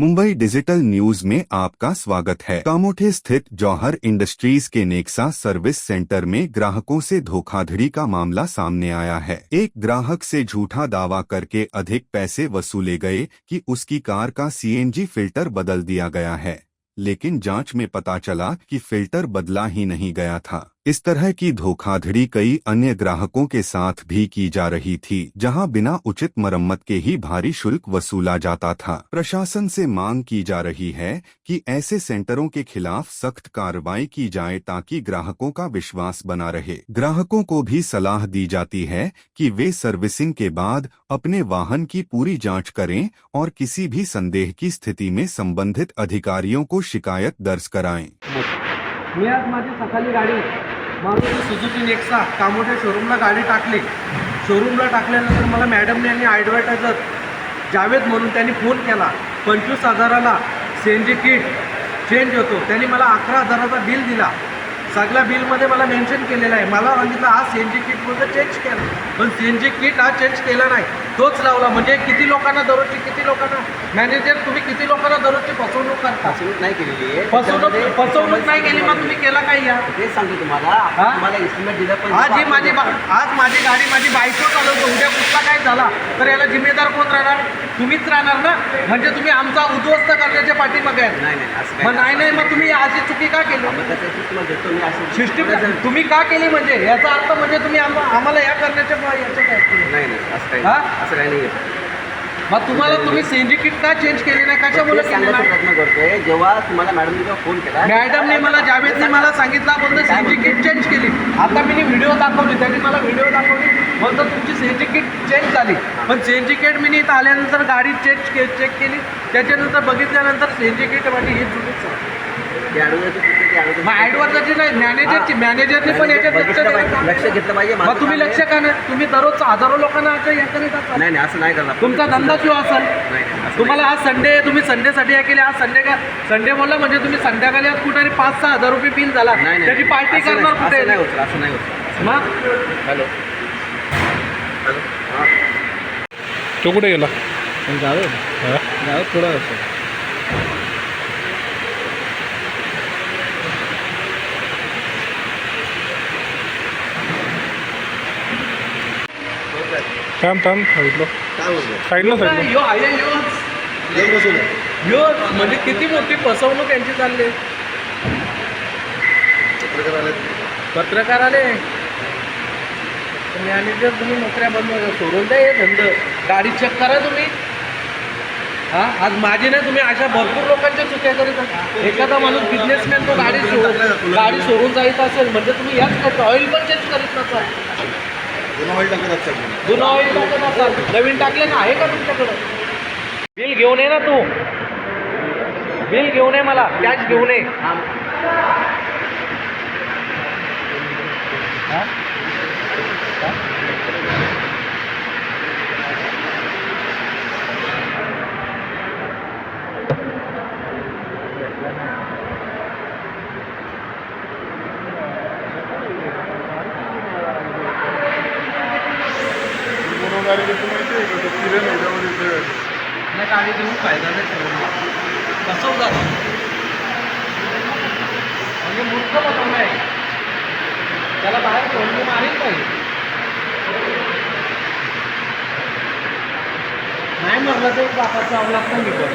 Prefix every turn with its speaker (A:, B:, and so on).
A: Mumbai digital news में आपका स्वागत है। कामोठे स्थित जौहर इंडस्ट्रीज के नेक्सा सर्विस सेंटर में ग्राहकों से धोखाधड़ी का मामला सामने आया है। एक ग्राहक से झूठा दावा करके अधिक पैसे वसूले गए कि उसकी कार का सीएनजी फिल्टर बदल दिया गया है, लेकिन जांच में पता चला कि फिल्टर बदला ही नहीं गया था। इस तरह की धोखाधड़ी कई अन्य ग्राहकों के साथ भी की जा रही थी, जहां बिना उचित मरम्मत के ही भारी शुल्क वसूला जाता था। प्रशासन से मांग की जा रही है कि ऐसे सेंटरों के खिलाफ सख्त कार्रवाई की जाए ताकि ग्राहकों का विश्वास बना रहे। ग्राहकों को भी सलाह दी जाती है कि वे सर्विसिंग के बाद अपने वाहन की पूरी जांच करें और किसी भी संदेह की स्थिति में संबंधित अधिकारियों को शिकायत दर्ज कराएं।
B: मी आज माझी सकाळी गाडी मारुती सुझुकी नेक्सा कामोठे शोरूमला गाडी टाकली। शोरूमला टाकल्यानंतर मला मॅडमने आणि ॲडव्हर्टायझर जावेद म्हणून त्यांनी फोन केला। 25,000ला सीएनजी किट चेंज होतो। त्यांनी मला 11,000चा बिल दिला। सगळ्या बिलमध्ये मला मेन्शन केलेलं आहे। मला सांगितलं हा सीएनजी किटमध्ये चेंज केला, पण सीएनजी किट हा चेंज केला नाही, तोच लावला। म्हणजे किती लोकांना मॅनेजर तुम्ही किती लोकांना दररोजची फसवणूक करता?
C: फसवणूक नाही केलेली आहे।
B: फसवणूक नाही केली, मग तुम्ही केला काय? या
C: तेच सांगतो तुम्हाला। तुम्हाला एस्टिमेट दिलं, पण
B: आज माझी गाडी माझी बायको चालवतो, उद्या कुठला काय झाला तर याला जिम्मेदार कोण राहणार? तुम्हीच राहणार ना। म्हणजे तुम्ही आमचा उद्ध्वस्त करण्याच्या पाठीमागे आहे। नाही, मग तुम्ही अशी चुकी का केली? सिस्टीम तुम्ही का केली? म्हणजे याचा अर्थ म्हणजे तुम्ही आम्हाला या करण्याच्या
C: असं काही नाही।
B: मग तुम्ही सीएनजी किट का चेंज केली नाही? कशामुळे
C: प्रयत्न करतोय। जेव्हा तुम्हाला मॅडमने फोन केला,
B: मॅडमने मला जावेदने मला सांगितलं बोलतो सीएनजी किट चेंज केली। आता मी व्हिडिओ दाखवली, त्यांनी मला व्हिडिओ दाखवली, बोलतो तुमची सीएनजी किट चेंज झाली। पण सीएनजी किट मी इथं आल्यानंतर गाडी चेक केली, त्याच्यानंतर बघितल्यानंतर सीएनजी किट माझी ही चुकीच आहे। ॲडव्हर्टायझरची नाही, मॅनेजरने पण याच्यात
C: लक्ष घेतलं पाहिजे।
B: मग तुम्ही लक्ष का नाही? तुम्ही दररोज हजारो लोकांना
C: नाही, असं नाही करणार।
B: तुमचा धंदा किंवा असेल तुम्हाला आज संडे, तुम्ही संडेसाठी केले। आज संडे बोलला म्हणजे तुम्ही संध्याकाळी आज कुठे 5-6 हजार रुपये बिल झाला, त्याची पार्टी करणार कुठे?
C: असं नाही होत।
B: मग
C: हॅलो,
D: तो कुठे गेला?
C: गाव थोडा असं
D: थांब साईडला
B: म्हणजे किती मोठी फसवणूक यांची चालली। पत्रकार आले, मॅनेजर तुम्ही नोकऱ्या बंद सोडून द्या, हे धंदा गाडी चेक करा तुम्ही। आज माझी नाही, तुम्ही अशा भरपूर लोकांच्या चुक्या करीत। एखादा माणूस बिझनेसमॅन तो गाडी सोडून जायचं असेल म्हणजे तुम्ही याच करता, ऑइल पण चेंज करीत नसाल, जुनं ऑइल टाकत नसाल, नवीन टाकले ना आहे का तुमच्याकडं? बिल घेऊन ये ना, तू बिल घेऊन ये, मला कॅश घेऊन ये। गाडी देऊन फायदा नाही, फसवतात म्हणजे मूर्ख बनवलं आहे त्याला। बाहेर घेऊन मारेल पाहिजे, नाही म्हटलं तर बापाचा अवलाद पण निघतो।